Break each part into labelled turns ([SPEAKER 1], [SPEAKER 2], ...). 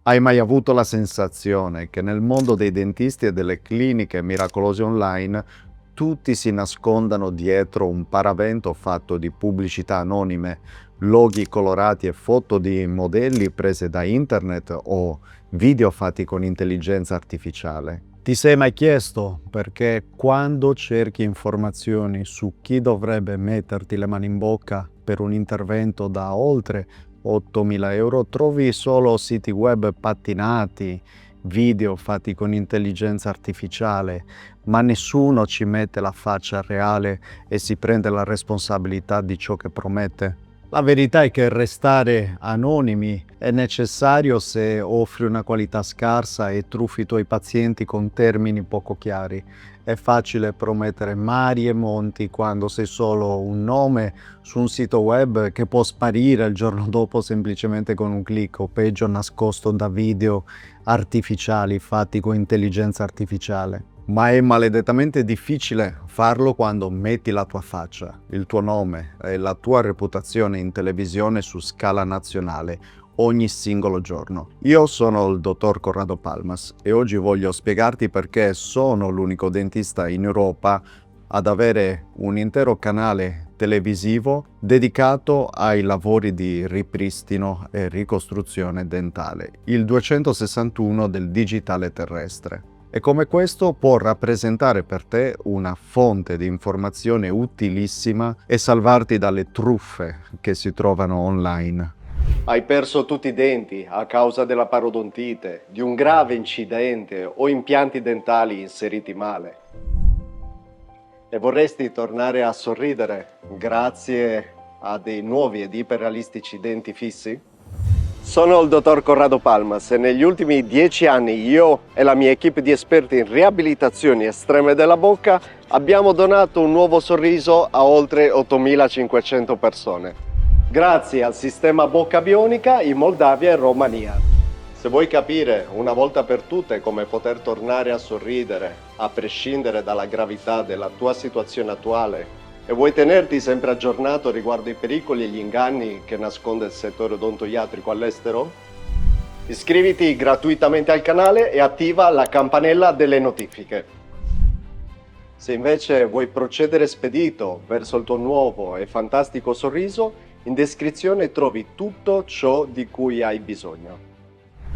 [SPEAKER 1] Hai mai avuto la sensazione che nel mondo dei dentisti e delle cliniche miracolose online tutti si nascondano dietro un paravento fatto di pubblicità anonime, loghi colorati e foto di modelli prese da internet o video fatti con intelligenza artificiale? Ti sei mai chiesto perché quando cerchi informazioni su chi dovrebbe metterti le mani in bocca per un intervento da oltre 8.000 euro trovi solo siti web pattinati, video fatti con intelligenza artificiale, ma nessuno ci mette la faccia reale e si prende la responsabilità di ciò che promette? La verità è che restare anonimi è necessario se offri una qualità scarsa e truffi i tuoi pazienti con termini poco chiari. È facile promettere mari e monti quando sei solo un nome su un sito web che può sparire il giorno dopo semplicemente con un click o peggio nascosto da video artificiali fatti con intelligenza artificiale. Ma è maledettamente difficile farlo quando metti la tua faccia, il tuo nome e la tua reputazione in televisione su scala nazionale ogni singolo giorno. Io sono il dottor Corrado Palmas e oggi voglio spiegarti perché sono l'unico dentista in Europa ad avere un intero canale televisivo dedicato ai lavori di ripristino e ricostruzione dentale, il 261 del digitale terrestre. E come questo può rappresentare per te una fonte di informazione utilissima e salvarti dalle truffe che si trovano online.
[SPEAKER 2] Hai perso tutti i denti a causa della parodontite, di un grave incidente o impianti dentali inseriti male. E vorresti tornare a sorridere grazie a dei nuovi ed iperrealistici denti fissi? Sono il dottor Corrado Palmas e negli ultimi 10 anni io e la mia equipe di esperti in riabilitazioni estreme della bocca abbiamo donato un nuovo sorriso a oltre 8.500 persone. Grazie al sistema bocca bionica in Moldavia e Romania. Se vuoi capire una volta per tutte come poter tornare a sorridere, a prescindere dalla gravità della tua situazione attuale, e vuoi tenerti sempre aggiornato riguardo i pericoli e gli inganni che nasconde il settore odontoiatrico all'estero? Iscriviti gratuitamente al canale e attiva la campanella delle notifiche. Se invece vuoi procedere spedito verso il tuo nuovo e fantastico sorriso, in descrizione trovi tutto ciò di cui hai bisogno.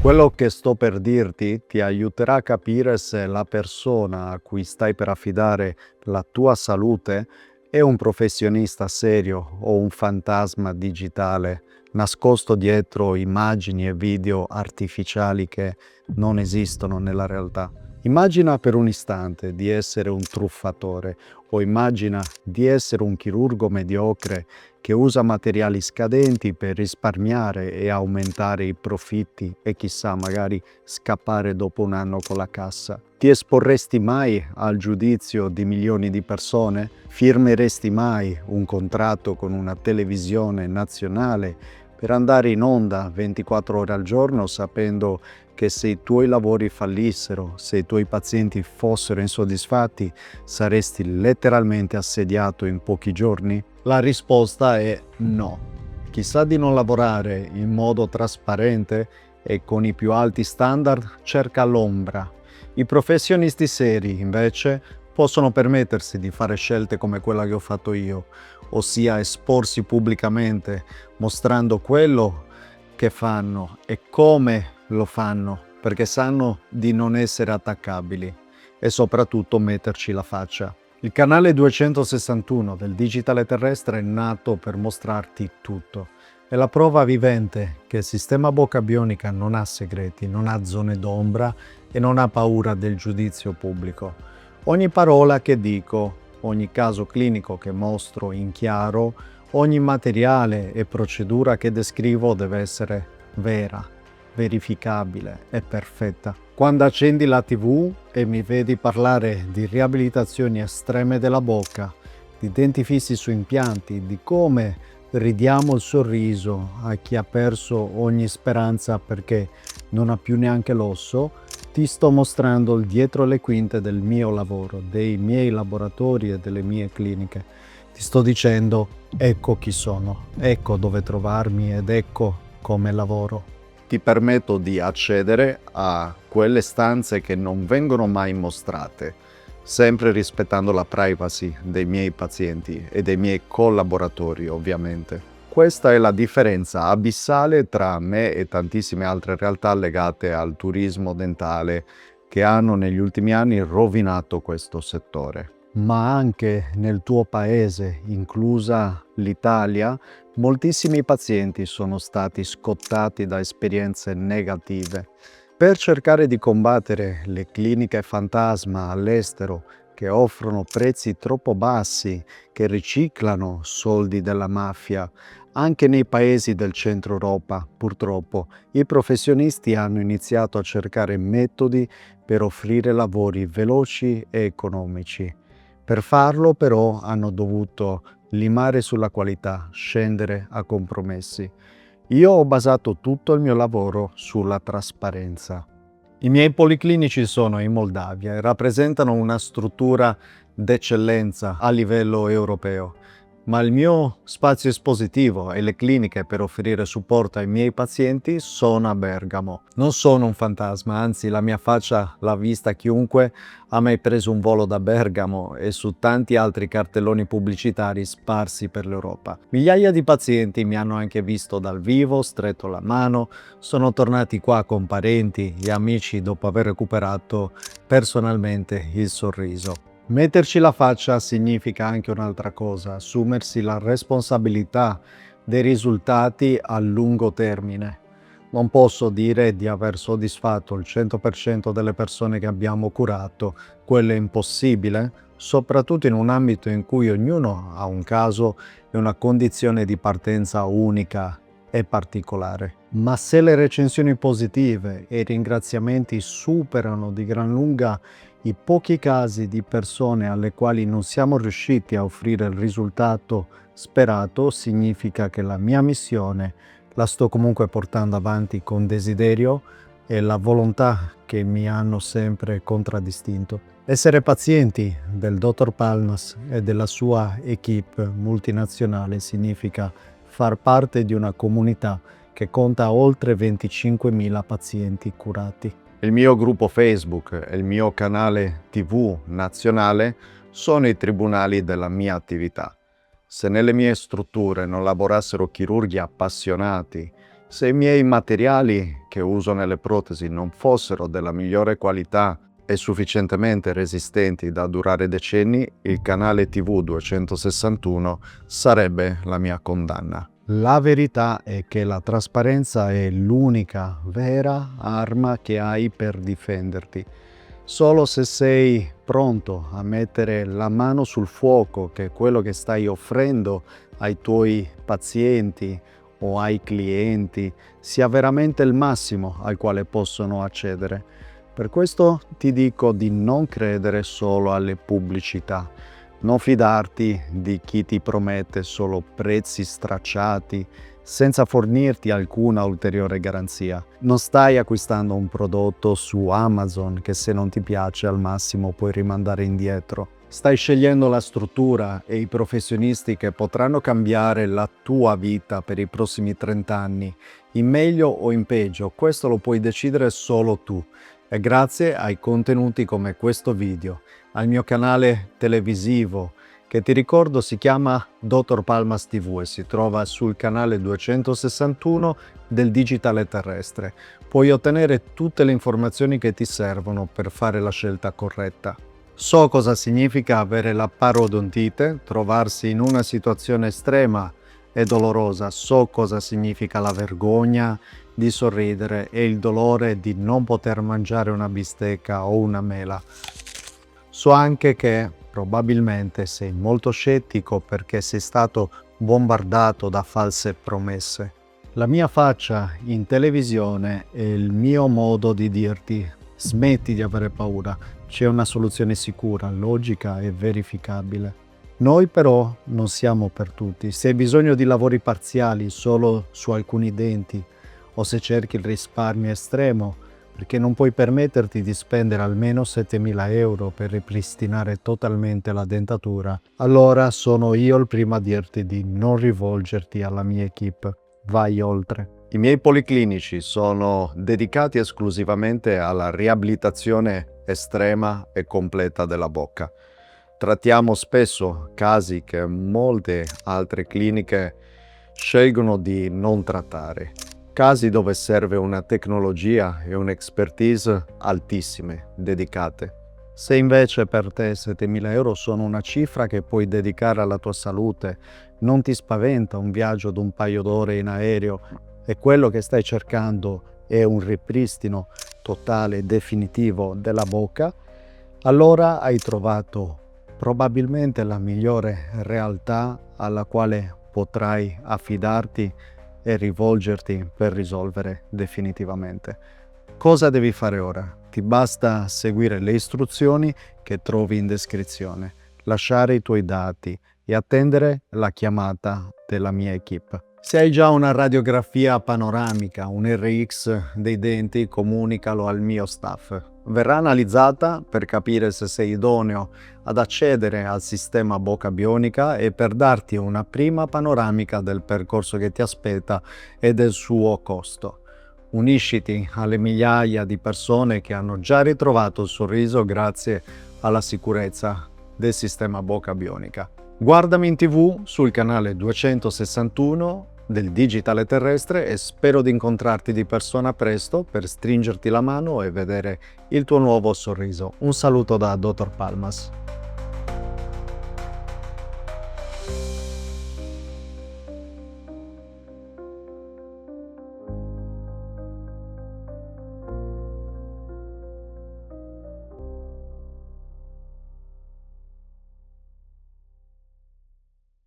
[SPEAKER 1] Quello che sto per dirti ti aiuterà a capire se la persona a cui stai per affidare la tua salute è un professionista serio o un fantasma digitale nascosto dietro immagini e video artificiali che non esistono nella realtà. Immagina per un istante di essere un truffatore o immagina di essere un chirurgo mediocre che usa materiali scadenti per risparmiare e aumentare i profitti e chissà, magari scappare dopo un anno con la cassa. Ti esporresti mai al giudizio di milioni di persone? Firmeresti mai un contratto con una televisione nazionale per andare in onda 24 ore al giorno sapendo che se i tuoi lavori fallissero, se i tuoi pazienti fossero insoddisfatti, saresti letteralmente assediato in pochi giorni? La risposta è no. Chi sa di non lavorare in modo trasparente e con i più alti standard cerca l'ombra. I professionisti seri, invece, possono permettersi di fare scelte come quella che ho fatto io, ossia esporsi pubblicamente, mostrando quello che fanno e come lo fanno, perché sanno di non essere attaccabili e soprattutto metterci la faccia. Il canale 261 del digitale terrestre è nato per mostrarti tutto. È la prova vivente che il sistema bocca bionica non ha segreti, non ha zone d'ombra e non ha paura del giudizio pubblico. Ogni parola che dico, ogni caso clinico che mostro in chiaro, ogni materiale e procedura che descrivo deve essere vera, verificabile e perfetta. Quando accendi la TV e mi vedi parlare di riabilitazioni estreme della bocca, di denti fissi su impianti, di come ridiamo il sorriso a chi ha perso ogni speranza perché non ha più neanche l'osso, ti sto mostrando il dietro le quinte del mio lavoro, dei miei laboratori e delle mie cliniche. Ti sto dicendo, ecco chi sono, ecco dove trovarmi ed ecco come lavoro. ti permetto di accedere a quelle stanze che non vengono mai mostrate, sempre rispettando la privacy dei miei pazienti e dei miei collaboratori, ovviamente. Questa è la differenza abissale tra me e tantissime altre realtà legate al turismo dentale che hanno negli ultimi anni rovinato questo settore. Ma anche nel tuo paese, inclusa l'Italia, moltissimi pazienti sono stati scottati da esperienze negative. Per cercare di combattere le cliniche fantasma all'estero che offrono prezzi troppo bassi, che riciclano soldi della mafia, anche nei paesi del centro Europa, purtroppo, i professionisti hanno iniziato a cercare metodi per offrire lavori veloci e economici. Per farlo, però, hanno dovuto limare sulla qualità, scendere a compromessi. Io ho basato tutto il mio lavoro sulla trasparenza. I miei policlinici sono in Moldavia e rappresentano una struttura d'eccellenza a livello europeo. Ma il mio spazio espositivo e le cliniche per offrire supporto ai miei pazienti sono a Bergamo. Non sono un fantasma, anzi la mia faccia l'ha vista chiunque ha mai preso un volo da Bergamo e su tanti altri cartelloni pubblicitari sparsi per l'Europa. Migliaia di pazienti mi hanno anche visto dal vivo, stretto la mano, sono tornati qua con parenti e amici dopo aver recuperato personalmente il sorriso. Metterci la faccia significa anche un'altra cosa, assumersi la responsabilità dei risultati a lungo termine. Non posso dire di aver soddisfatto il 100% delle persone che abbiamo curato, quello è impossibile, soprattutto in un ambito in cui ognuno ha un caso e una condizione di partenza unica e particolare. Ma se le recensioni positive e i ringraziamenti superano di gran lunga i pochi casi di persone alle quali non siamo riusciti a offrire il risultato sperato, significa che la mia missione la sto comunque portando avanti con desiderio e la volontà che mi hanno sempre contraddistinto. Essere pazienti del Dr. Palmas e della sua equipe multinazionale significa far parte di una comunità che conta oltre 25.000 pazienti curati. Il mio gruppo Facebook e il mio canale TV nazionale sono i tribunali della mia attività. Se nelle mie strutture non lavorassero chirurghi appassionati, se i miei materiali che uso nelle protesi non fossero della migliore qualità e sufficientemente resistenti da durare decenni, il canale TV 261 sarebbe la mia condanna. La verità è che la trasparenza è l'unica vera arma che hai per difenderti. Solo se sei pronto a mettere la mano sul fuoco, che è quello che stai offrendo ai tuoi pazienti o ai clienti, sia veramente il massimo al quale possono accedere. Per questo ti dico di non credere solo alle pubblicità. Non fidarti di chi ti promette solo prezzi stracciati senza fornirti alcuna ulteriore garanzia. Non stai acquistando un prodotto su Amazon che se non ti piace al massimo puoi rimandare indietro. Stai scegliendo la struttura e i professionisti che potranno cambiare la tua vita per i prossimi 30 anni, in meglio o in peggio, questo lo puoi decidere solo tu. E grazie ai contenuti come questo video, al mio canale televisivo, che ti ricordo si chiama Dr. Palmas TV e si trova sul canale 261 del Digitale Terrestre. Puoi ottenere tutte le informazioni che ti servono per fare la scelta corretta. So cosa significa avere la parodontite, trovarsi in una situazione estrema e dolorosa. So cosa significa la vergogna di sorridere e il dolore di non poter mangiare una bistecca o una mela. So anche che probabilmente sei molto scettico perché sei stato bombardato da false promesse. La mia faccia in televisione è il mio modo di dirti: smetti di avere paura, c'è una soluzione sicura, logica e verificabile. Noi però non siamo per tutti. Se hai bisogno di lavori parziali solo su alcuni denti o se cerchi il risparmio estremo perché non puoi permetterti di spendere almeno 7.000 euro per ripristinare totalmente la dentatura, allora sono io il primo a dirti di non rivolgerti alla mia equipe. Vai oltre. I miei policlinici sono dedicati esclusivamente alla riabilitazione estrema e completa della bocca. Trattiamo spesso casi che molte altre cliniche scelgono di non trattare, casi dove serve una tecnologia e un'expertise altissime, dedicate. Se invece per te 7.000 euro sono una cifra che puoi dedicare alla tua salute, non ti spaventa un viaggio di un paio d'ore in aereo e quello che stai cercando è un ripristino totale e definitivo della bocca, allora hai trovato probabilmente la migliore realtà alla quale potrai affidarti e rivolgerti per risolvere definitivamente. Cosa devi fare ora? Ti basta seguire le istruzioni che trovi in descrizione, lasciare i tuoi dati e attendere la chiamata della mia equipe. Se hai già una radiografia panoramica, un RX dei denti, comunicalo al mio staff. Verrà analizzata per capire se sei idoneo ad accedere al sistema bocca bionica e per darti una prima panoramica del percorso che ti aspetta e del suo costo. Unisciti alle migliaia di persone che hanno già ritrovato il sorriso grazie alla sicurezza del sistema bocca bionica. Guardami in TV sul canale 261 del Digitale Terrestre e spero di incontrarti di persona presto per stringerti la mano e vedere il tuo nuovo sorriso. Un saluto da Dr. Palmas.